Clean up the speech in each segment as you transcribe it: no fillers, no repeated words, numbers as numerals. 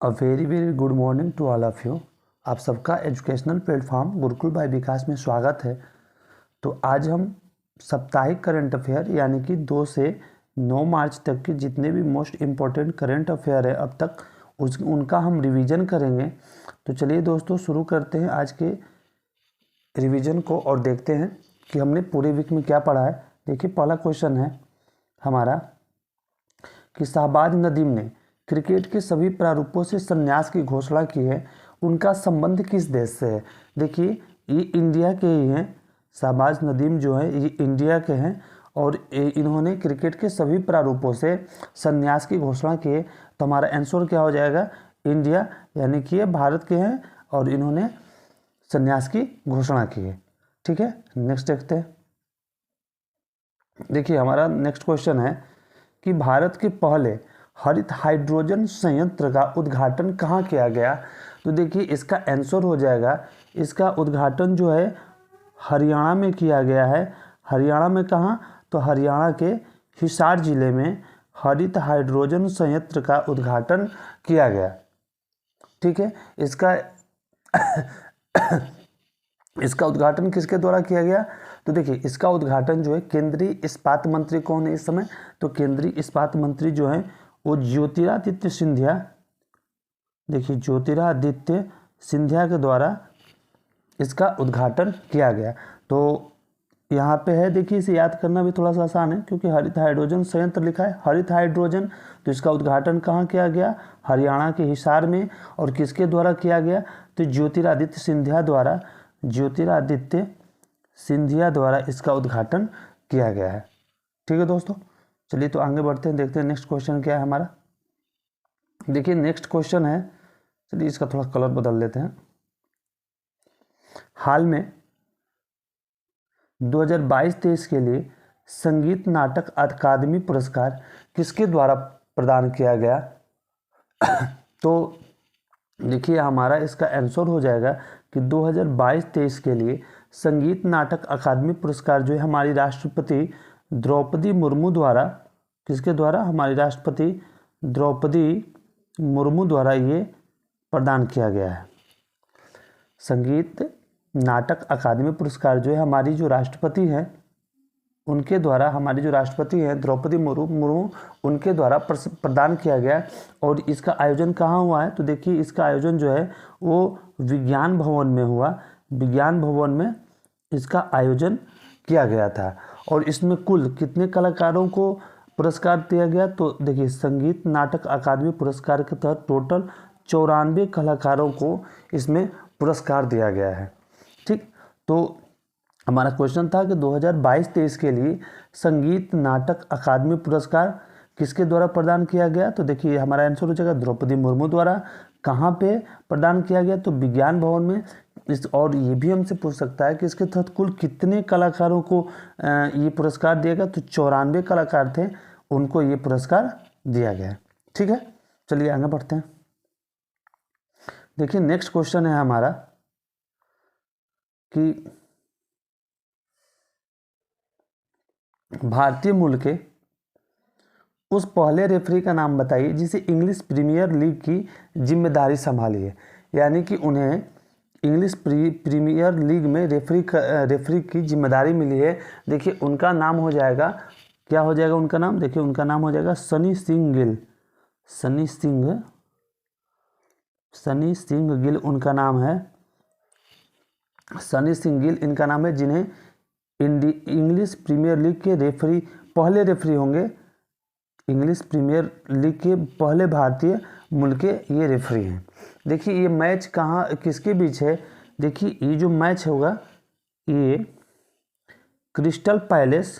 A very very good morning to all of you. आप सबका educational platform Gurukul by Vikas में स्वागत है। तो आज हम साप्ताहिक करंट अफेयर यानी कि 2 से 9 मार्च तक के जितने भी मोस्ट इम्पॉर्टेंट करंट अफेयर है अब तक उनका हम रिवीजन करेंगे। तो चलिए दोस्तों शुरू करते हैं आज के रिवीजन को और देखते हैं कि हमने पूरे वीक में क्या पढ़ा है। देखिए पहला क्वेश्चन है हमारा कि शहबाज नदीम ने क्रिकेट के सभी प्रारूपों से संन्यास की घोषणा की है, उनका संबंध किस देश से है। देखिए ये इंडिया के ही हैं, शहबाज नदीम जो है ये इंडिया के हैं और इन्होंने क्रिकेट के सभी प्रारूपों से संन्यास की घोषणा की है। तो हमारा आंसर क्या हो जाएगा, इंडिया, यानी कि ये भारत के हैं और इन्होंने संन्यास की घोषणा की है। ठीक है, नेक्स्ट देखते हैं। देखिए हमारा नेक्स्ट क्वेश्चन है कि भारत के पहले हरित हाइड्रोजन संयंत्र का उद्घाटन कहाँ किया गया। तो देखिए इसका आंसर हो जाएगा, इसका उद्घाटन जो है हरियाणा में किया गया है। हरियाणा में कहाँ, तो हरियाणा के हिसार जिले में हरित हाइड्रोजन संयंत्र का उद्घाटन किया गया। ठीक है, इसका उद्घाटन किसके द्वारा किया गया। तो देखिए इसका उद्घाटन जो है केंद्रीय इस्पात मंत्री कौन है इस समय, तो केंद्रीय इस्पात मंत्री जो है वो ज्योतिरादित्य सिंधिया। देखिए ज्योतिरादित्य सिंधिया के द्वारा इसका उद्घाटन किया गया। तो यहाँ पे है, देखिए इसे याद करना भी थोड़ा सा आसान है क्योंकि हरित हाइड्रोजन संयंत्र लिखा है, हरित हाइड्रोजन। तो इसका उद्घाटन कहाँ किया गया, हरियाणा के हिसार में। और किसके द्वारा किया गया, तो ज्योतिरादित्य सिंधिया द्वारा इसका उद्घाटन किया गया है। ठीक है दोस्तों, चलिए तो आगे बढ़ते हैं, देखते हैं नेक्स्ट क्वेश्चन क्या है हमारा। देखिए नेक्स्ट क्वेश्चन है, चलिए इसका थोड़ा कलर बदल देते हैं। हाल में 2022-23 के लिए संगीत नाटक अकादमी पुरस्कार किसके द्वारा प्रदान किया गया। तो देखिए हमारा इसका आंसर हो जाएगा कि 2022-23 के लिए संगीत नाटक अकादमी पुरस्कार जो है हमारी राष्ट्रपति द्रौपदी मुर्मू द्वारा, किसके द्वारा, हमारी राष्ट्रपति द्रौपदी मुर्मू द्वारा ये प्रदान किया गया है। संगीत नाटक अकादमी पुरस्कार जो है हमारी जो राष्ट्रपति हैं उनके द्वारा, हमारी जो राष्ट्रपति हैं द्रौपदी मुर्मू उनके द्वारा प्रदान किया गया। और इसका आयोजन कहाँ हुआ है, तो देखिए इसका आयोजन जो है वो विज्ञान भवन में हुआ। विज्ञान भवन में इसका आयोजन किया गया था। और इसमें कुल कितने कलाकारों को पुरस्कार दिया गया, तो देखिए संगीत नाटक अकादमी पुरस्कार के तहत टोटल 94 कलाकारों को इसमें पुरस्कार दिया गया है। ठीक, तो हमारा क्वेश्चन था कि 2022-23 के लिए संगीत नाटक अकादमी पुरस्कार किसके द्वारा प्रदान किया गया। तो देखिए हमारा आंसर हो जाएगा द्रौपदी मुर्मू द्वारा। कहाँ पे प्रदान किया गया, तो विज्ञान भवन में। और ये भी हमसे पूछ सकता है कि इसके तहत कुल कितने कलाकारों को ये पुरस्कार दिया गया, तो 94 कलाकार थे, उनको ये पुरस्कार दिया गया। ठीक है, चलिए आगे बढ़ते हैं। देखिए नेक्स्ट क्वेश्चन है हमारा कि भारतीय मूल के उस पहले रेफरी का नाम बताइए जिसे इंग्लिश प्रीमियर लीग की जिम्मेदारी संभाली है। यानी कि उन्हें इंग्लिश प्रीमियर लीग में रेफरी की जिम्मेदारी मिली है। देखिए उनका नाम हो जाएगा, क्या हो जाएगा उनका नाम, देखिए उनका नाम हो जाएगा सनी सिंह गिल। सनी सिंह गिल उनका नाम है, सनी सिंह गिल इनका नाम है, जिन्हें इंग्लिश प्रीमियर लीग के पहले रेफरी होंगे। इंग्लिश प्रीमियर लीग के पहले भारतीय मूल के ये रेफरी हैं। देखिए ये मैच कहाँ किसके बीच है, देखिए ये जो मैच होगा ये crystal palace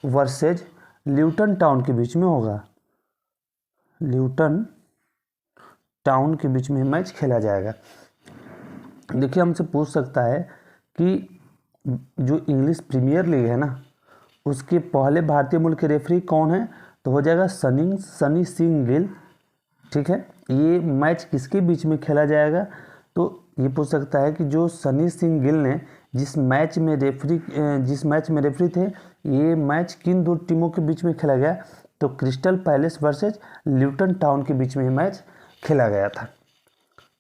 versus Luton town के बीच में होगा। ल्यूटन टाउन के बीच में मैच खेला जाएगा। देखिए हमसे पूछ सकता है कि जो इंग्लिश प्रीमियर लीग है ना उसके पहले भारतीय मूल के रेफरी कौन है, तो हो जाएगा सनी सिंह गिल। ठीक है, ये मैच किसके बीच में खेला जाएगा, तो ये पूछ सकता है कि जो सनी सिंह गिल ने जिस मैच में रेफरी थे, ये मैच किन दो टीमों के बीच में खेला गया, तो crystal palace versus Luton town के बीच में ये मैच खेला गया था।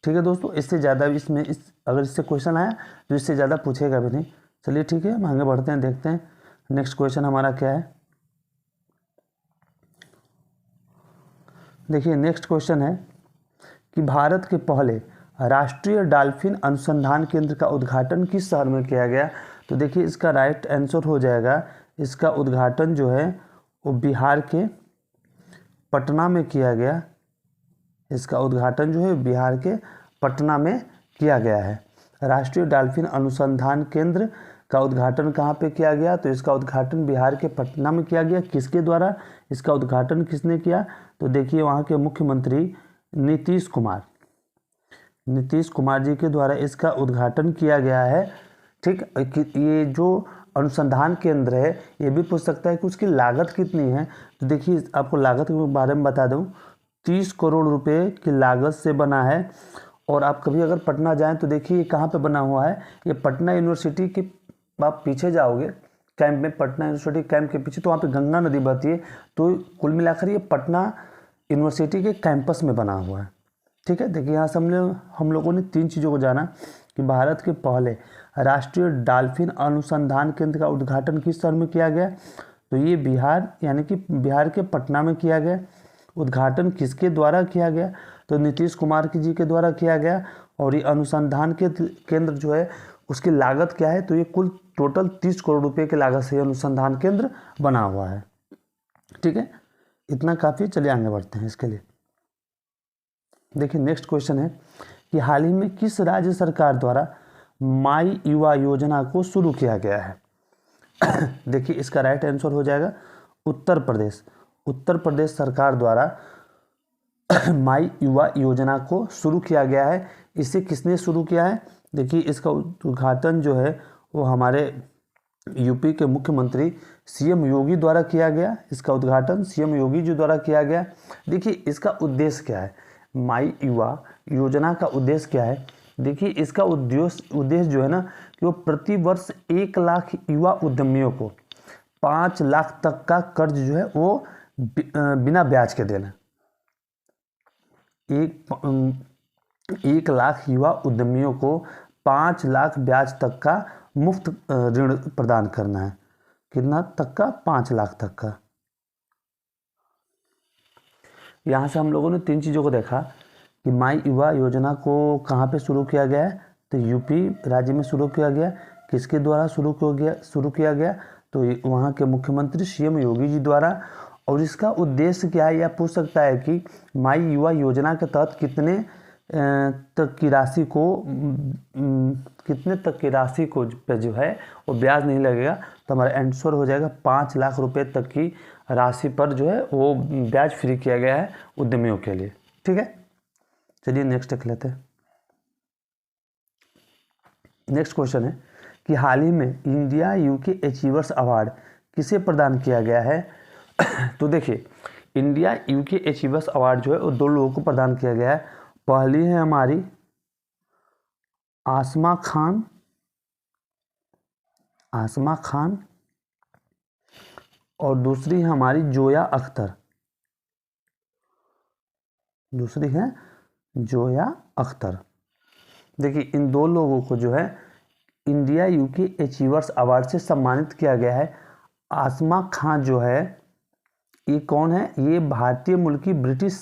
ठीक है दोस्तों, इससे ज़्यादा इसमें अगर इससे क्वेश्चन आया तो इससे ज़्यादा पूछेगा भी नहीं। चलिए ठीक है, हम आगे बढ़ते हैं, देखते हैं नेक्स्ट क्वेश्चन हमारा क्या है। देखिए नेक्स्ट क्वेश्चन है कि भारत के पहले राष्ट्रीय डॉल्फिन अनुसंधान केंद्र का उद्घाटन किस शहर में किया गया। तो देखिए इसका राइट आंसर हो जाएगा, इसका उद्घाटन जो है वो बिहार के पटना में किया गया। इसका उद्घाटन जो है बिहार के पटना में किया गया है। राष्ट्रीय डॉल्फिन अनुसंधान केंद्र का उद्घाटन कहाँ पे किया गया, तो इसका उद्घाटन बिहार के पटना में किया गया। किसके द्वारा, इसका उद्घाटन किसने किया, तो देखिए वहाँ के मुख्यमंत्री नीतीश कुमार जी के द्वारा इसका उद्घाटन किया गया है। ठीक, ये जो अनुसंधान केंद्र है ये भी पूछ सकता है कि उसकी लागत कितनी है। तो देखिए आपको लागत के बारे में बता दूं, 30 करोड़ रुपए की लागत से बना है। और आप कभी अगर पटना जाएं तो देखिए ये कहाँ पे बना हुआ है, ये पटना यूनिवर्सिटी के आप पीछे जाओगे कैंप में, पटना यूनिवर्सिटी कैंप के पीछे तो वहाँ पे गंगा नदी बहती है। तो कुल मिलाकर ये पटना यूनिवर्सिटी के कैंपस में बना हुआ है। ठीक है, देखिए यहाँ से हम लोगों ने 3 चीज़ों को जाना कि भारत के पहले राष्ट्रीय डॉल्फिन अनुसंधान केंद्र का उद्घाटन किस शहर में किया गया, तो ये बिहार यानी कि बिहार के पटना में किया गया। उद्घाटन किसके द्वारा किया गया, तो नीतीश कुमार जी के द्वारा किया गया। और ये अनुसंधान के केंद्र जो है उसकी लागत क्या है, तो ये कुल टोटल 30 करोड़ रुपए की लागत से अनुसंधान केंद्र बना हुआ है। ठीक है, इतना काफ़ी, चलिए आगे बढ़ते हैं इसके लिए। देखिए नेक्स्ट क्वेश्चन है कि हाल ही में किस राज्य सरकार द्वारा माई युवा योजना को शुरू किया गया है। देखिए इसका राइट आंसर हो जाएगा उत्तर प्रदेश सरकार द्वारा माई युवा योजना को शुरू किया गया है। इसे किसने शुरू किया है, देखिए इसका उद्घाटन जो है वो हमारे यूपी के मुख्यमंत्री सीएम योगी द्वारा किया गया। इसका उद्घाटन सीएम योगी जी द्वारा किया गया। देखिए इसका उद्देश्य क्या है, माई युवा योजना का उद्देश्य क्या है, देखिए इसका उद्देश्य जो है ना कि वो प्रति वर्ष 1 लाख युवा उद्यमियों को 5 लाख तक का कर्ज जो है वो बिना ब्याज के देना। 1 लाख युवा उद्यमियों को 5 लाख ब्याज तक का मुफ्त ऋण प्रदान करना है। कितना तक का, 5 लाख तक का। यहाँ से हम लोगों ने 3 चीज़ों को देखा कि माई युवा योजना को कहाँ पे शुरू किया गया है, तो यूपी राज्य में शुरू किया गया। किसके द्वारा शुरू किया गया, तो वहाँ के मुख्यमंत्री सीएम योगी जी द्वारा। और इसका उद्देश्य क्या है, यह पूछ सकता है कि माई युवा योजना के तहत कितने तक की राशि को पे जो है वो ब्याज नहीं लगेगा। तो हमारा आंसर हो जाएगा 5 लाख रुपए तक की राशि पर जो है वो ब्याज फ्री किया गया है उद्यमियों के लिए। ठीक है, चलिए नेक्स्ट देख लेते हैं। नेक्स्ट क्वेश्चन है कि हाल ही में इंडिया यूके अचीवर्स अवार्ड किसे प्रदान किया गया है। तो देखिए इंडिया यूके अचीवर्स अवार्ड जो है वो 2 लोगों को प्रदान किया गया है। पहली है हमारी आसमा खान और दूसरी है हमारी जोया अख्तर। देखिए इन 2 लोगों को जो है इंडिया यूके अचीवर्स अवार्ड से सम्मानित किया गया है। आसमा खान जो है ये कौन है, ये भारतीय मूल की ब्रिटिश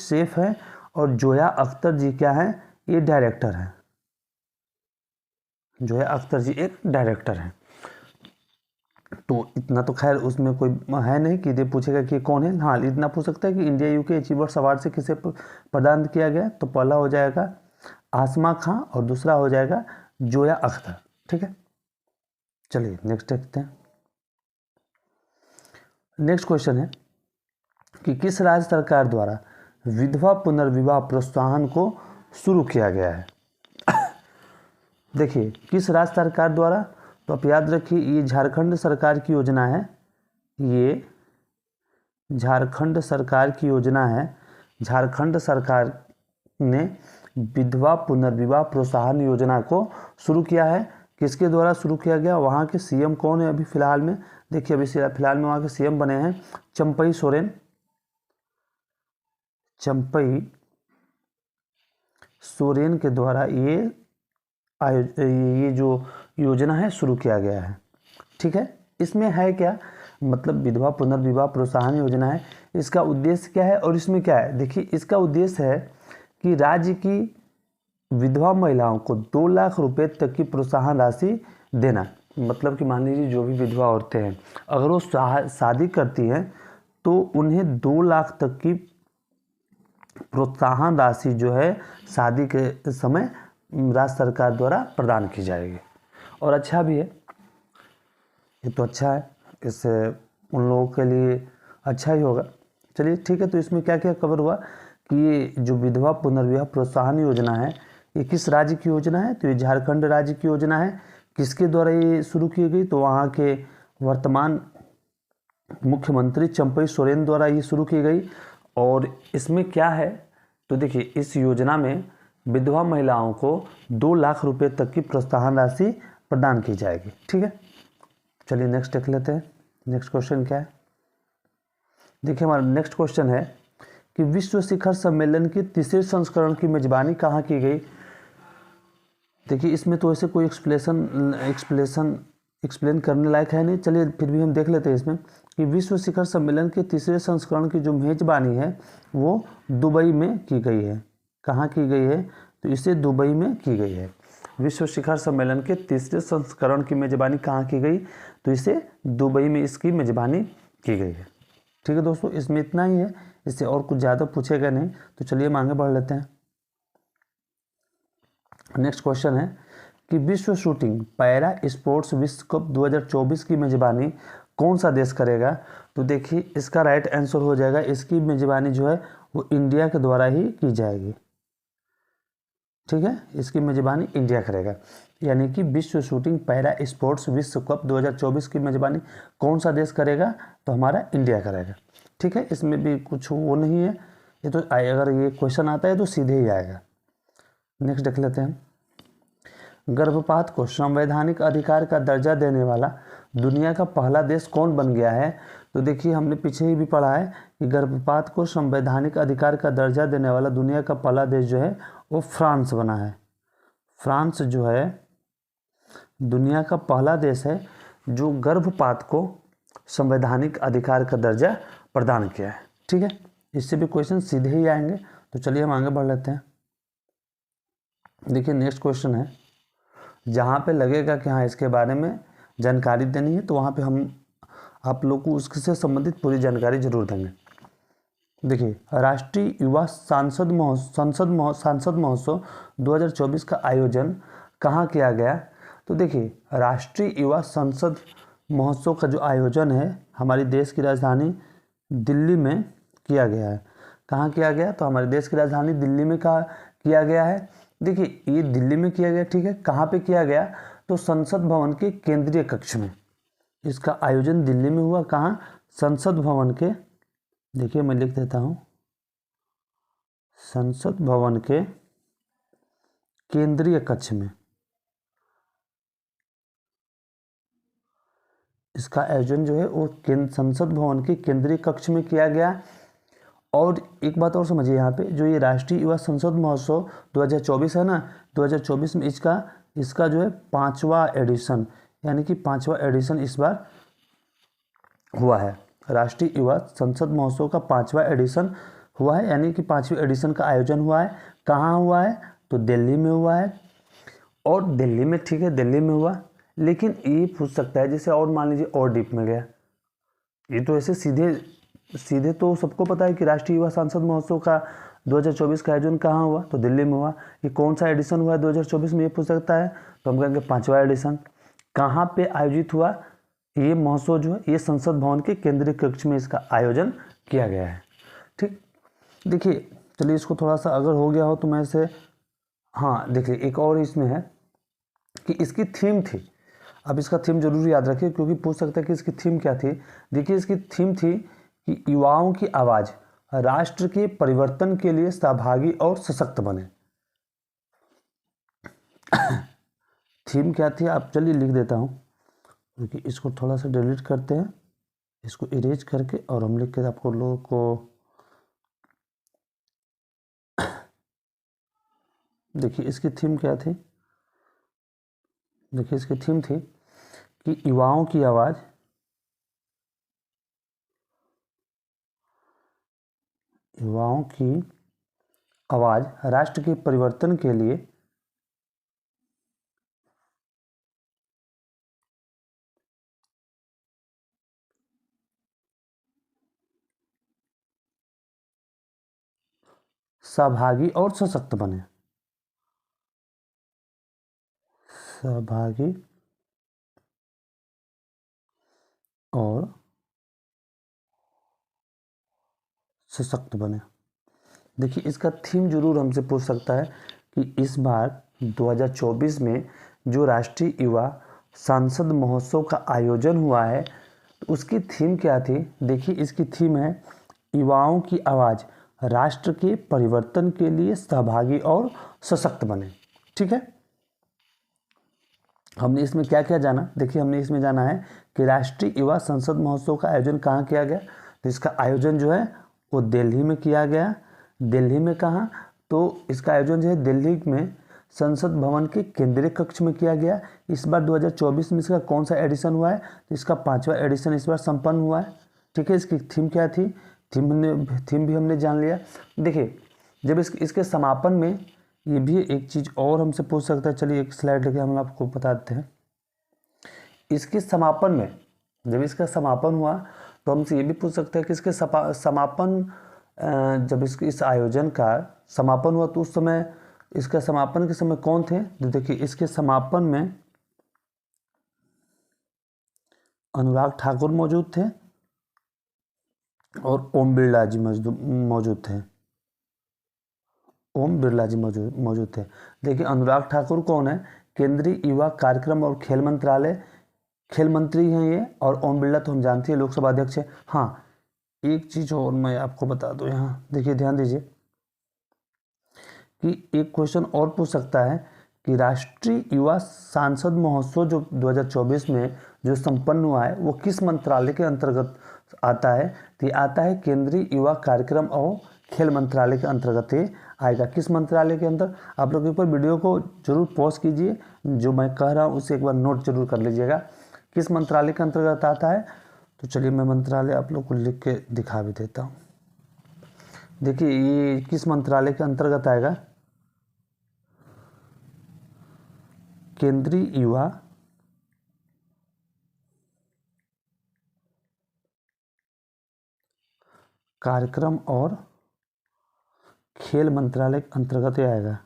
शेफ है। और जोया अख्तर जी क्या है, ये डायरेक्टर है। जोया अख्तर जी एक डायरेक्टर है। तो इतना तो खैर उसमें कोई है नहीं कि ये पूछेगा कि कौन है। हाँ इतना पूछ सकता है कि इंडिया यूके अचीवर्स अवार्ड से किसे प्रदान किया गया, तो पहला हो जाएगा आसमा खां और दूसरा हो जाएगा जोया अख्तर। ठीक है, चलिए नेक्स्ट देखते हैं। नेक्स्ट क्वेश्चन है कि किस राज्य सरकार द्वारा विधवा पुनर्विवाह प्रोत्साहन को शुरू किया गया है। देखिए किस राज्य सरकार द्वारा, तो आप याद रखिए ये झारखंड सरकार की योजना है। ये झारखंड सरकार की योजना है। झारखंड सरकार ने विधवा पुनर्विवाह प्रोत्साहन योजना को शुरू किया है। किसके द्वारा शुरू किया गया, वहाँ के सीएम कौन है अभी फिलहाल में, देखिए अभी फिलहाल में वहाँ के सीएम बने हैं चंपई सोरेन। चंपई सोरेन के द्वारा ये जो योजना है शुरू किया गया है। ठीक है, इसमें है क्या, मतलब विधवा पुनर्विवाह प्रोत्साहन योजना है। इसका उद्देश्य क्या है और इसमें क्या है, देखिए इसका उद्देश्य है कि राज्य की विधवा महिलाओं को 2 लाख रुपए तक की प्रोत्साहन राशि देना। मतलब कि मान लीजिए जो भी विधवा औरतें हैं अगर वो शादी करती हैं तो उन्हें 2 लाख तक की प्रोत्साहन राशि जो है शादी के समय राज्य सरकार द्वारा प्रदान की जाएगी। और अच्छा भी है, ये तो अच्छा है, इससे उन लोगों के लिए अच्छा ही होगा। चलिए ठीक है, तो इसमें क्या क्या कवर हुआ कि ये जो विधवा पुनर्विवाह प्रोत्साहन योजना है ये किस राज्य की योजना है, तो ये झारखंड राज्य की योजना है। किसके द्वारा ये शुरू की गई, तो वहाँ के वर्तमान मुख्यमंत्री चंपई सोरेन द्वारा ये शुरू की गई। और इसमें क्या है, तो देखिए इस योजना में विधवा महिलाओं को 2 लाख रुपए तक की प्रोत्साहन राशि प्रदान की जाएगी। ठीक है, चलिए नेक्स्ट देख लेते हैं। नेक्स्ट क्वेश्चन क्या है, देखिए हमारा नेक्स्ट क्वेश्चन है कि विश्व शिखर सम्मेलन के तीसरे संस्करण की मेजबानी कहाँ की गई। देखिए इसमें तो ऐसे कोई एक्सप्लेन करने लायक है नहीं, चलिए फिर भी हम देख लेते हैं इसमें कि विश्व शिखर सम्मेलन के तीसरे संस्करण की जो मेजबानी है वो दुबई में की गई है। कहाँ की गई है, तो इसे दुबई में की गई है। विश्व शिखर सम्मेलन के तीसरे संस्करण की मेजबानी कहाँ की गई, तो इसे दुबई में इसकी मेजबानी की गई है। ठीक है दोस्तों, इसमें इतना ही है, इससे और कुछ ज़्यादा पूछेगा नहीं। तो चलिए हम आगे बढ़ लेते हैं। नेक्स्ट क्वेश्चन है कि विश्व शूटिंग पैरा स्पोर्ट्स विश्व कप 2024 की मेजबानी कौन सा देश करेगा। तो देखिए इसका राइट आंसर हो जाएगा, इसकी मेजबानी जो है वो इंडिया के द्वारा ही की जाएगी। ठीक है, इसकी मेजबानी इंडिया करेगा, यानी कि विश्व शूटिंग पैरा स्पोर्ट्स विश्व कप 2024 की मेजबानी कौन सा देश करेगा, तो हमारा इंडिया करेगा। ठीक है, इसमें भी कुछ वो नहीं है, ये तो अगर ये क्वेश्चन आता है तो सीधे ही आएगा। नेक्स्ट देख लेते हैं, गर्भपात को संवैधानिक अधिकार का दर्जा देने वाला दुनिया का पहला देश कौन बन गया है। तो देखिए हमने पीछे ही भी पढ़ा है कि गर्भपात को संवैधानिक अधिकार का दर्जा देने वाला दुनिया का पहला देश जो है वो फ्रांस बना है। फ्रांस जो है दुनिया का पहला देश है जो गर्भपात को संवैधानिक अधिकार का दर्जा प्रदान किया है। ठीक है, इससे भी क्वेश्चन सीधे ही आएंगे। तो चलिए हम आगे बढ़ लेते हैं। देखिए नेक्स्ट क्वेश्चन है, जहाँ पे लगेगा कि हाँ इसके बारे में जानकारी देनी है तो वहाँ पे हम आप लोग को उससे संबंधित पूरी जानकारी जरूर देंगे। देखिए राष्ट्रीय युवा सांसद महोत्सव 2024 का आयोजन कहाँ किया गया। तो देखिए राष्ट्रीय युवा संसद महोत्सव का जो आयोजन है हमारी देश की राजधानी दिल्ली में किया गया है। कहाँ किया गया, तो हमारे देश की राजधानी दिल्ली में किया गया है। देखिए ये दिल्ली में किया गया, ठीक है, कहाँ पे किया गया, तो संसद भवन के केंद्रीय कक्ष में इसका आयोजन दिल्ली में हुआ। कहाँ, संसद भवन के, देखिए मैं लिख देता हूँ, संसद भवन के केंद्रीय कक्ष में इसका आयोजन जो है वो संसद भवन के केंद्रीय कक्ष में किया गया। और एक बात और समझिए, यहाँ पे जो ये राष्ट्रीय युवा संसद महोत्सव 2024 है ना, 2024 में इसका जो है 5वां एडिशन, यानी कि 5वां एडिशन इस बार हुआ है। राष्ट्रीय युवा संसद महोत्सव का 5वां एडिशन हुआ है, यानी कि 5वें एडिशन का आयोजन हुआ है। कहाँ हुआ है, तो दिल्ली में हुआ है। और दिल्ली में, ठीक है, दिल्ली में हुआ, लेकिन ये पूछ सकता है जैसे और मान लीजिए और डीप में गया। ये तो ऐसे सीधे तो सबको पता है कि राष्ट्रीय युवा सांसद महोत्सव का 2024 का आयोजन कहाँ हुआ, तो दिल्ली में हुआ। ये कौन सा एडिशन हुआ है 2024 में, ये पूछ सकता है, तो हम कहेंगे 5वां एडिशन। कहाँ पे आयोजित हुआ ये महोत्सव जो है, ये संसद भवन के केंद्रीय कक्ष में इसका आयोजन किया गया है। ठीक, देखिए चलिए इसको थोड़ा सा अगर हो गया हो तो मैं इसे, हाँ देखिए एक और इसमें है कि इसकी थीम थी। अब इसका थीम जरूर याद रखिए क्योंकि पूछ सकता है कि इसकी थीम क्या थी। देखिए इसकी थीम थी कि युवाओं की आवाज़ राष्ट्र के परिवर्तन के लिए सहभागी और सशक्त बने। थीम क्या थी, आप चलिए लिख देता हूँ, क्योंकि इसको थोड़ा सा डिलीट करते हैं, इसको इरेज करके, और हम लिख के आपको लोगों को देखिए इसकी थीम क्या थी। देखिए इसकी थीम थी कि युवाओं की आवाज़, युवाओं की आवाज़ राष्ट्र के परिवर्तन के लिए सहभागी और सशक्त बने। सहभागी और सशक्त बने। देखिए इसका थीम जरूर हमसे पूछ सकता है कि इस बार 2024 में जो राष्ट्रीय युवा सांसद महोत्सव का आयोजन हुआ है, तो उसकी थीम क्या थी। देखिए इसकी थीम है युवाओं की आवाज़ राष्ट्र के परिवर्तन के लिए सहभागी और सशक्त बने। ठीक है, हमने इसमें क्या क्या जाना। देखिए हमने इसमें जाना है कि राष्ट्रीय युवा संसद महोत्सव का आयोजन कहाँ किया गया, तो इसका आयोजन जो है वो दिल्ली में किया गया। दिल्ली में कहाँ, तो इसका आयोजन जो है दिल्ली में संसद भवन के केंद्रीय कक्ष में किया गया। इस बार 2024 में इसका कौन सा एडिशन हुआ है, तो इसका 5वां एडिशन इस बार संपन्न हुआ है। ठीक है, इसकी थीम क्या थी, थीम भी हमने जान लिया। देखिए जब इसके समापन में ये भी एक चीज़ और हमसे पूछ सकता है। चलिए एक स्लाइड लेके हम आपको बता देते हैं। इसके समापन में, जब इसका समापन हुआ तो हमसे ये भी पूछ सकते हैं कि इसके समापन, जब इस आयोजन का समापन हुआ तो उस समय, इसका समापन के समय कौन थे। तो देखिए इसके समापन में अनुराग ठाकुर मौजूद थे और ओम बिरला जी मौजूद थे। ओम बिरला जी मौजूद थे। देखिए अनुराग ठाकुर कौन है, केंद्रीय युवा कार्यक्रम और खेल मंत्रालय, खेल मंत्री हैं ये। और ओम बिरला तो हम जानते हैं लोकसभा अध्यक्ष है। हाँ, एक चीज़ और मैं आपको बता दूं, यहाँ देखिए ध्यान दीजिए कि एक क्वेश्चन और पूछ सकता है कि राष्ट्रीय युवा सांसद महोत्सव जो 2024 में जो संपन्न हुआ है वो किस मंत्रालय के अंतर्गत आता है। तो ये आता है केंद्रीय युवा कार्यक्रम और खेल मंत्रालय के अंतर्गत ये आएगा। किस मंत्रालय के अंदर, आप लोग एक बार वीडियो को जरूर पॉज कीजिए, जो मैं कह रहा हूँ उसे एक बार नोट जरूर कर लीजिएगा किस मंत्रालय के अंतर्गत आता है। तो चलिए मैं मंत्रालय आप लोग को लिख के दिखा भी देता हूँ। देखिए ये किस मंत्रालय के अंतर्गत आएगा, केंद्रीय युवा कार्यक्रम और खेल मंत्रालय के अंतर्गत ही आएगा।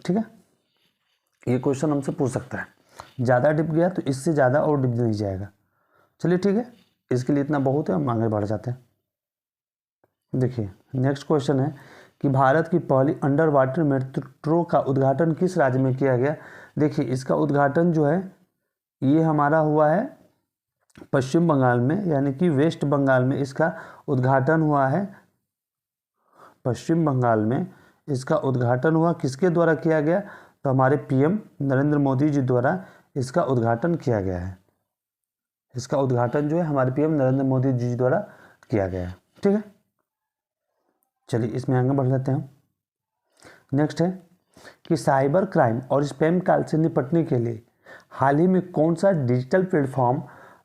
ठीक है, ये क्वेश्चन हमसे पूछ सकता है। ज़्यादा डिप गया तो इससे ज़्यादा और डिप नहीं जाएगा। चलिए ठीक है, इसके लिए इतना बहुत है, हम आगे बढ़ जाते हैं। देखिए नेक्स्ट क्वेश्चन है कि भारत की पहली अंडर वाटर मेट्रो का उद्घाटन किस राज्य में किया गया। देखिए इसका उद्घाटन जो है ये हमारा हुआ है पश्चिम बंगाल में, यानी कि वेस्ट बंगाल में इसका उद्घाटन हुआ है। पश्चिम बंगाल में इसका उद्घाटन हुआ, किसके द्वारा किया गया, तो हमारे पीएम नरेंद्र मोदी जी द्वारा इसका उद्घाटन किया गया है। इसका उद्घाटन जो है हमारे पीएम नरेंद्र मोदी जी द्वारा किया गया है। ठीक है, चलिए इसमें आगे बढ़ लेते हैं। नेक्स्ट है कि साइबर क्राइम और स्पैम कॉल से निपटने के लिए हाल ही में कौन सा डिजिटल प्लेटफॉर्म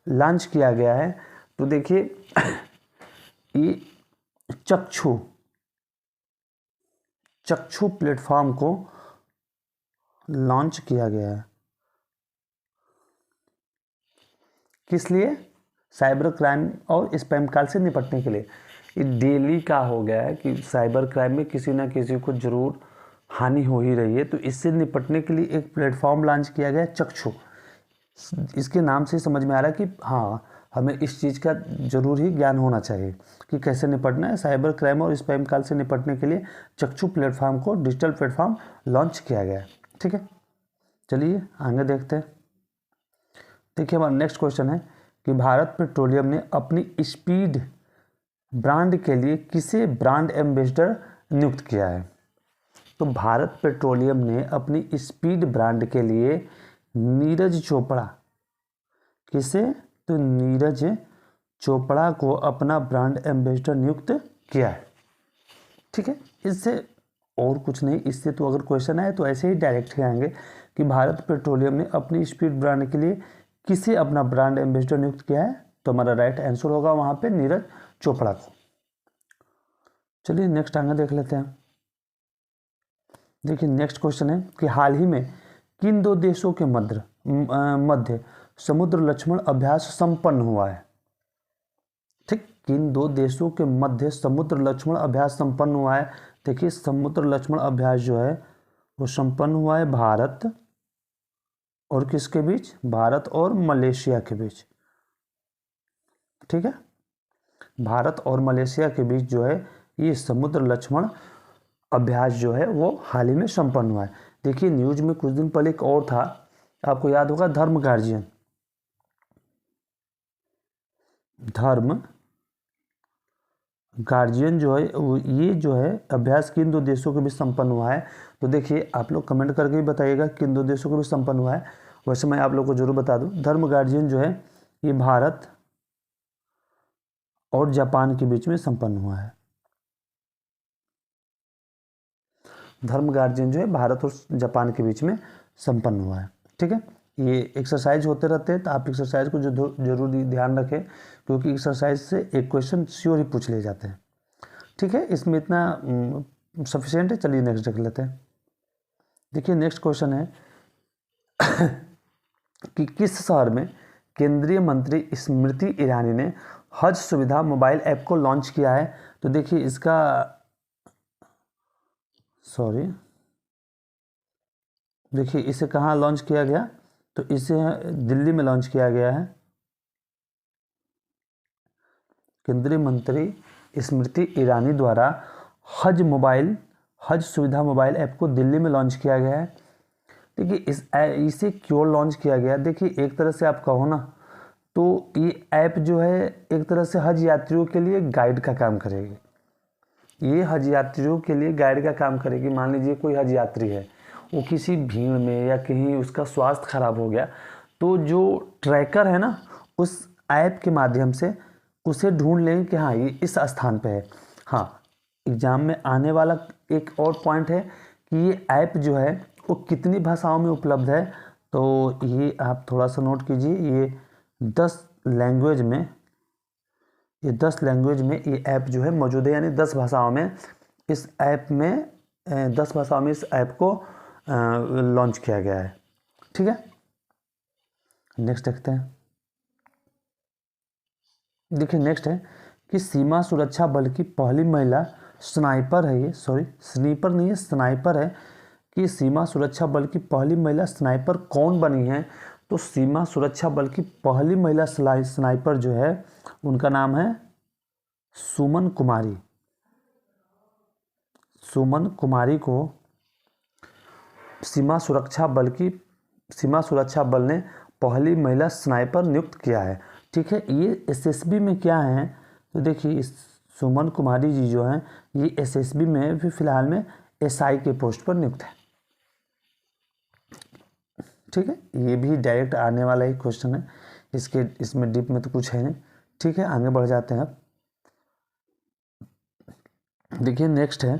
लॉन्च किया गया है। तो देखिए ये चक्षु प्लेटफॉर्म को लॉन्च किया गया है। किस लिए, साइबर क्राइम और स्पैम कॉल से निपटने के लिए। ये डेली का हो गया है कि साइबर क्राइम में किसी ना किसी को जरूर हानि हो ही रही है, तो इससे निपटने के लिए एक प्लेटफॉर्म लॉन्च किया गया है चक्षु। इसके नाम से समझ में आ रहा है कि हाँ हमें इस चीज़ का जरूर ही ज्ञान होना चाहिए कि कैसे निपटना है। साइबर क्राइम और स्पैम कॉल से निपटने के लिए चक्षु प्लेटफॉर्म को, डिजिटल प्लेटफॉर्म लॉन्च किया गया है। ठीक है, चलिए आगे देखते हैं। देखिए हमारा नेक्स्ट क्वेश्चन है कि भारत पेट्रोलियम ने अपनी स्पीड ब्रांड के लिए किसे ब्रांड एम्बेसडर नियुक्त किया है। तो भारत पेट्रोलियम ने अपनी स्पीड ब्रांड के लिए नीरज चोपड़ा, किसे, तो नीरज चोपड़ा को अपना ब्रांड एम्बेसडर नियुक्त किया है। ठीक है, इससे और कुछ नहीं, इससे तो अगर क्वेश्चन आए तो ऐसे ही डायरेक्ट ही आएंगे कि भारत पेट्रोलियम ने अपनी स्पीड ब्रांड के लिए किसे अपना ब्रांड एम्बेसडर नियुक्त किया है, तो हमारा राइट आंसर होगा वहां पे नीरज चोपड़ा को। चलिए नेक्स्ट आगे देख लेते हैं। देखिए नेक्स्ट क्वेश्चन है कि हाल ही में किन दो देशों के मध्य समुद्र लक्ष्मण अभ्यास संपन्न हुआ है। ठीक, किन दो देशों के मध्य समुद्र लक्ष्मण अभ्यास संपन्न हुआ है। देखिए समुद्र लक्ष्मण अभ्यास जो है वो संपन्न हुआ है भारत और किसके बीच, भारत और मलेशिया के बीच। ठीक है, भारत और मलेशिया के बीच जो है ये समुद्र लक्ष्मण अभ्यास जो है वो हाल ही में संपन्न हुआ है। देखिए न्यूज में कुछ दिन पहले एक और था, आपको याद होगा, धर्म गार्जियन जो है ये जो है अभ्यास किन दो देशों के बीच संपन्न हुआ है। तो देखिए आप लोग कमेंट करके ही बताइएगा किन दो देशों के बीच संपन्न हुआ है। वैसे मैं आप लोग को जरूर बता दूं, धर्म गार्जियन जो है ये भारत और जापान के बीच में संपन्न हुआ है। धर्म गार्जियन जो है भारत और जापान के बीच में संपन्न हुआ है। ठीक है, ये एक्सरसाइज होते रहते हैं, तो आप एक्सरसाइज को जरूर ध्यान रखें, क्योंकि एक्सरसाइज से एक क्वेश्चन श्योर ही पूछ ले जाते हैं। ठीक है, इसमें इतना सफिशिएंट है। चलिए नेक्स्ट देख लेते हैं। देखिए नेक्स्ट क्वेश्चन है कि किस शहर में केंद्रीय मंत्री स्मृति ईरानी ने हज सुविधा मोबाइल ऐप को लॉन्च किया है। तो देखिए इसका देखिए इसे कहाँ लॉन्च किया गया, तो इसे दिल्ली में लॉन्च किया गया है। केंद्रीय मंत्री स्मृति ईरानी द्वारा हज सुविधा मोबाइल ऐप को दिल्ली में लॉन्च किया गया है। देखिए इसे क्यों लॉन्च किया गया, देखिए एक तरह से आप कहो ना तो ये ऐप जो है एक तरह से हज यात्रियों के लिए गाइड का काम करेगी। ये हज यात्रियों के लिए गाइड का काम करेगी। मान लीजिए कोई हज यात्री है, वो किसी भीड़ में या कहीं उसका स्वास्थ्य खराब हो गया, तो जो ट्रैकर है ना उस ऐप के माध्यम से उसे ढूंढ लेंगे कि हाँ ये इस स्थान पे है। हाँ, एग्जाम में आने वाला एक और पॉइंट है कि ये ऐप जो है वो कितनी भाषाओं में उपलब्ध है, तो ये आप थोड़ा सा नोट कीजिए। ये 10 लैंग्वेज में ये ऐप जो है मौजूद है, यानी 10 भाषाओं में इस ऐप को लॉन्च किया गया है। ठीक है, नेक्स्ट देखते हैं। देखिए नेक्स्ट है कि सीमा सुरक्षा बल की पहली महिला स्नाइपर है, ये स्नीपर नहीं है, स्नाइपर है, कि सीमा सुरक्षा बल की पहली महिला स्नाइपर कौन बनी है। तो सीमा सुरक्षा बल की पहली महिला स्नाइपर जो है उनका नाम है सुमन कुमारी। सुमन कुमारी को सीमा सुरक्षा बल ने पहली महिला स्नाइपर नियुक्त किया है। ठीक है, ये एसएसबी में क्या है, तो देखिए सुमन कुमारी जी जो हैं ये एसएसबी में भी फिलहाल में एसआई के पोस्ट पर नियुक्त है। ठीक है, ये भी डायरेक्ट आने वाला ही क्वेश्चन है, इसमें डीप में तो कुछ है नहीं। ठीक है, आगे बढ़ जाते हैं अब। देखिए नेक्स्ट है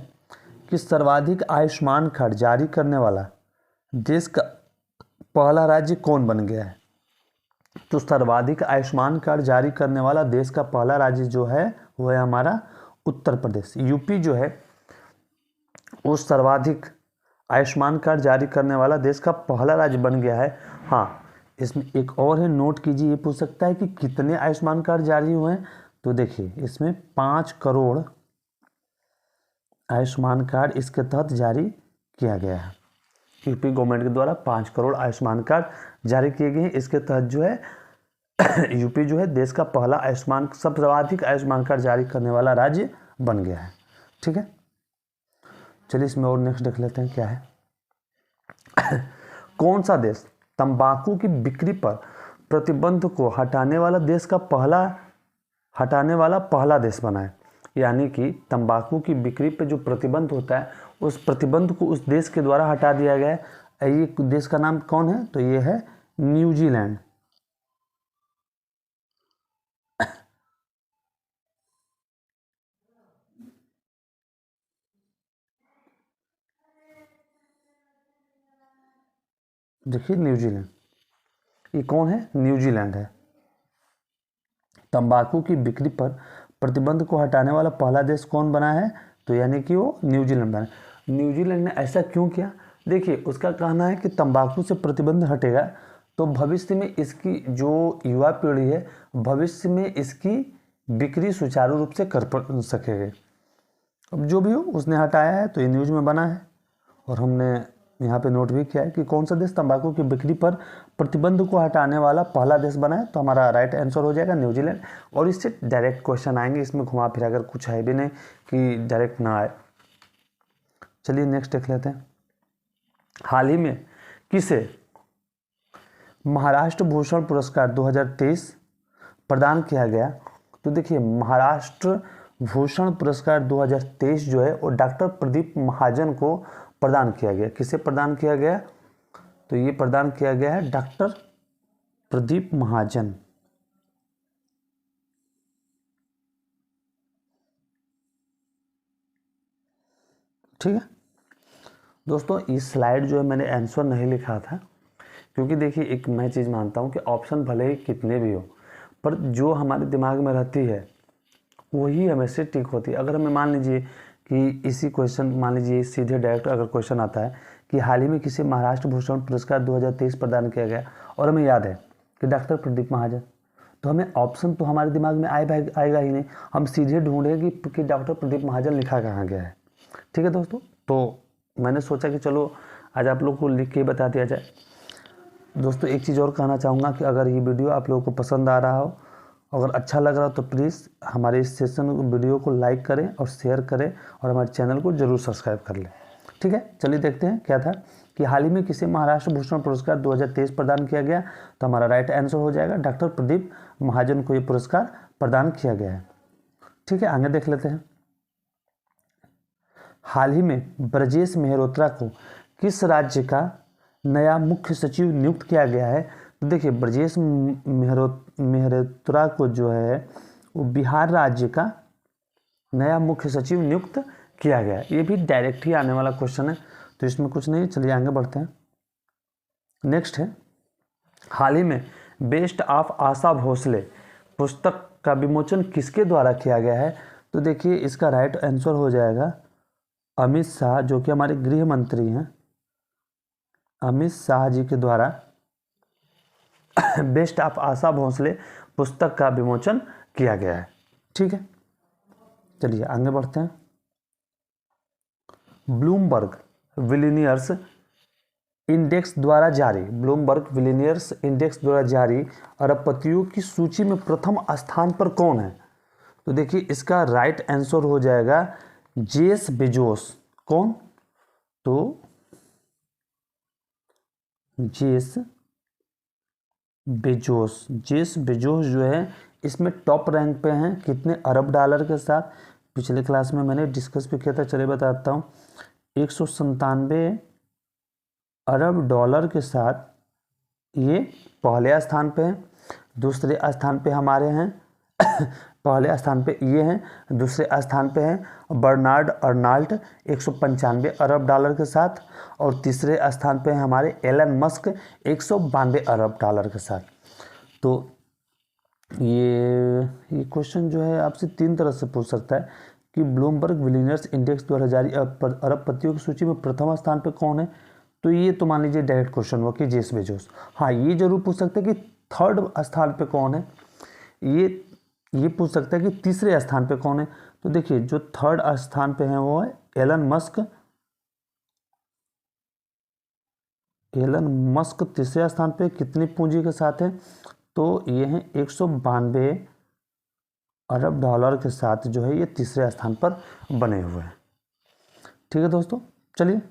कि सर्वाधिक आयुष्मान कार्ड जारी करने वाला देश का पहला राज्य कौन बन गया है। तो सर्वाधिक आयुष्मान कार्ड जारी करने वाला देश का पहला राज्य जो है वो है हमारा उत्तर प्रदेश। यूपी जो है वो सर्वाधिक आयुष्मान कार्ड जारी करने वाला देश का पहला राज्य बन गया है। हाँ, इसमें एक और है, नोट कीजिए, ये पूछ सकता है कि कितने आयुष्मान कार्ड जारी हुए हैं। तो देखिए इसमें 5 करोड़ आयुष्मान कार्ड इसके तहत जारी किया गया है। यूपी गवर्नमेंट के द्वारा 5 करोड़ आयुष्मान कार्ड जारी किए गए हैं। इसके तहत जो है यूपी जो है देश का पहला सर्वाधिक आयुष्मान कार्ड जारी करने वाला राज्य बन गया है। ठीक है, चलिए इसमें और नेक्स्ट देख लेते हैं क्या है। कौन सा देश तंबाकू की बिक्री पर प्रतिबंध को हटाने वाला पहला देश बना है। यानी कि तंबाकू की बिक्री पे जो प्रतिबंध होता है उस प्रतिबंध को उस देश के द्वारा हटा दिया गया है। ये देश का नाम कौन है? तो ये है न्यूजीलैंड। देखिए न्यूजीलैंड, ये कौन है? न्यूजीलैंड है। तंबाकू की बिक्री पर प्रतिबंध को हटाने वाला पहला देश कौन बना है? तो यानी कि वो न्यूजीलैंड बना। न्यूजीलैंड ने ऐसा क्यों किया? देखिए उसका कहना है कि तंबाकू से प्रतिबंध हटेगा तो भविष्य में इसकी जो युवा पीढ़ी है भविष्य में इसकी बिक्री सुचारू रूप से कर सकेगी। अब जो भी हो उसने हटाया है तो ये न्यूज़ में बना है और हमने यहाँ पे नोट भी किया है कि कौन सा देश तंबाकू की बिक्री पर प्रतिबंध को हटाने वाला पहला देश बना है। तो हमारा राइट आंसर हो जाएगा न्यूजीलैंड। और इससे डायरेक्ट क्वेश्चन आएंगे, इसमें घुमा फिरा कर कुछ है भी नहीं कि डायरेक्ट ना आए। चलिए नेक्स्ट देख लेते हैं। हाल ही में किसे महाराष्ट्र भूषण पुरस्कार 2023 प्रदान किया गया? तो देखिए महाराष्ट्र भूषण पुरस्कार 2023 जो है वो डॉक्टर प्रदीप महाजन को प्रदान किया गया। किसे प्रदान किया गया? तो ये प्रदान किया गया है डॉक्टर प्रदीप महाजन। ठीक है दोस्तों, इस स्लाइड जो है मैंने आंसर नहीं लिखा था क्योंकि देखिए एक मैं चीज़ मानता हूँ कि ऑप्शन भले ही कितने भी हो पर जो हमारे दिमाग में रहती है वही हमेशा ठीक होती है। अगर हमें मान लीजिए कि इसी क्वेश्चन मान लीजिए सीधे डायरेक्ट अगर क्वेश्चन आता है कि हाल ही में किसे महाराष्ट्र भूषण पुरस्कार 2023 प्रदान किया गया और हमें याद है कि डॉक्टर प्रदीप महाजन, तो हमें ऑप्शन तो हमारे दिमाग में आएगा ही नहीं, हम सीधे ढूंढेंगे कि डॉक्टर प्रदीप महाजन लिखा कहाँ गया है। ठीक है दोस्तों, तो मैंने सोचा कि चलो आज आप लोग को लिख के बता दिया जाए। दोस्तों एक चीज़ और कहना चाहूँगा कि अगर ये वीडियो आप लोगों को पसंद आ रहा हो, अगर अच्छा लग रहा हो तो प्लीज़ हमारे इस सेशन वीडियो को लाइक करें और शेयर करें और हमारे चैनल को जरूर सब्सक्राइब कर लें। ठीक है, चलिए देखते हैं क्या था कि हाल ही में किसे महाराष्ट्र भूषण पुरस्कार 2023 प्रदान किया गया। तो हमारा राइट आंसर हो जाएगा डॉक्टर प्रदीप महाजन को ये पुरस्कार प्रदान किया गया है। ठीक है, आगे देख लेते हैं। हाल ही में ब्रजेश मेहरोत्रा को किस राज्य का नया मुख्य सचिव नियुक्त किया गया है? तो देखिए ब्रजेश मेहरोत्रा को जो है वो बिहार राज्य का नया मुख्य सचिव नियुक्त किया गया है। ये भी डायरेक्ट ही आने वाला क्वेश्चन है तो इसमें कुछ नहीं। चलिए आगे बढ़ते हैं। नेक्स्ट है, हाल ही में बेस्ट ऑफ आशा भोसले पुस्तक का विमोचन किसके द्वारा किया गया है? तो देखिए इसका राइट आंसर हो जाएगा अमित शाह, जो कि हमारे गृह मंत्री हैं। अमित शाह जी के द्वारा बेस्ट ऑफ आशा भोसले पुस्तक का विमोचन किया गया है। ठीक है, चलिए आगे बढ़ते हैं। ब्लूमबर्ग बिलियनियर्स इंडेक्स द्वारा जारी अरबपतियों की सूची में प्रथम स्थान पर कौन है? तो देखिए इसका राइट आंसर हो जाएगा जेफ बेजोस। कौन? तो जेफ बेजोस जो है इसमें टॉप रैंक पे हैं। कितने अरब डॉलर के साथ? पिछले क्लास में मैंने डिस्कस भी किया था, चलिए बताता हूँ। 197 अरब डॉलर के साथ ये पहले स्थान पे हैं। दूसरे स्थान पे हमारे हैं पहले स्थान पे ये हैं, दूसरे स्थान पे हैं बर्नार्ड अर्नाल्ट 195 अरब डॉलर के साथ और तीसरे स्थान पे हैं हमारे एलन मस्क 192 अरब डॉलर के साथ। तो ये क्वेश्चन जो है आपसे तीन तरह से पूछ सकता है कि ब्लूमबर्ग बिलियनियर्स इंडेक्स द्वारा जारी अरबपतियों की सूची में प्रथम स्थान पे कौन है? तो ये तो मान लीजिए डायरेक्ट क्वेश्चन हुआ कि जेफ बेजोस। हाँ, ये जरूर पूछ सकते हैं कि थर्ड स्थान पे कौन है। ये पूछ सकता है कि तीसरे स्थान पे कौन है। तो देखिए जो थर्ड स्थान पे है वो है एलन मस्क तीसरे स्थान पे कितनी पूंजी के साथ है? तो ये है 192 अरब डॉलर के साथ जो है ये तीसरे स्थान पर बने हुए हैं। ठीक है दोस्तों, चलिए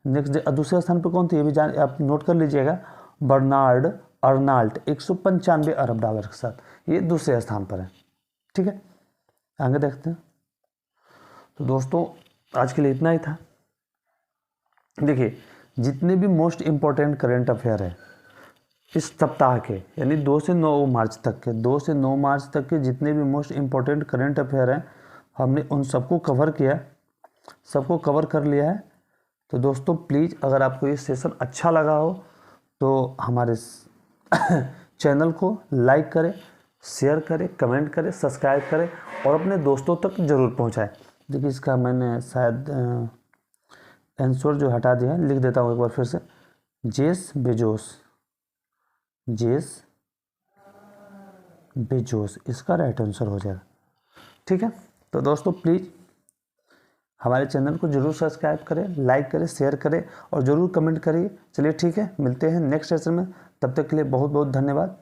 नेक्स्ट दूसरे स्थान पर कौन थे ये भी आप नोट कर लीजिएगा। बर्नार्ड अर्नाल्ट 195 अरब डॉलर के साथ ये दूसरे स्थान पर है। ठीक है, आगे देखते हैं। तो दोस्तों आज के लिए इतना ही था। देखिए जितने भी मोस्ट इम्पोर्टेंट करेंट अफेयर है इस सप्ताह के, यानी 2 से 9 मार्च तक के, 2 से 9 मार्च तक के जितने भी मोस्ट इम्पोर्टेंट करेंट अफेयर हैं हमने उन सबको कवर किया, सबको कवर कर लिया है। तो दोस्तों प्लीज़ अगर आपको ये सेशन अच्छा लगा हो तो हमारे चैनल को लाइक करें, शेयर करें, कमेंट करें, सब्सक्राइब करें और अपने दोस्तों तक ज़रूर पहुंचाएं। देखिए इसका मैंने शायद आंसर जो हटा दिया है, लिख देता हूँ एक बार फिर से। जेस बेजोस इसका राइट आंसर हो जाएगा। ठीक है, तो दोस्तों प्लीज़ हमारे चैनल को जरूर सब्सक्राइब करें, लाइक करें, शेयर करें और ज़रूर कमेंट करिए। चलिए ठीक है, मिलते हैं नेक्स्ट सेशन में। तब तक के लिए बहुत बहुत धन्यवाद।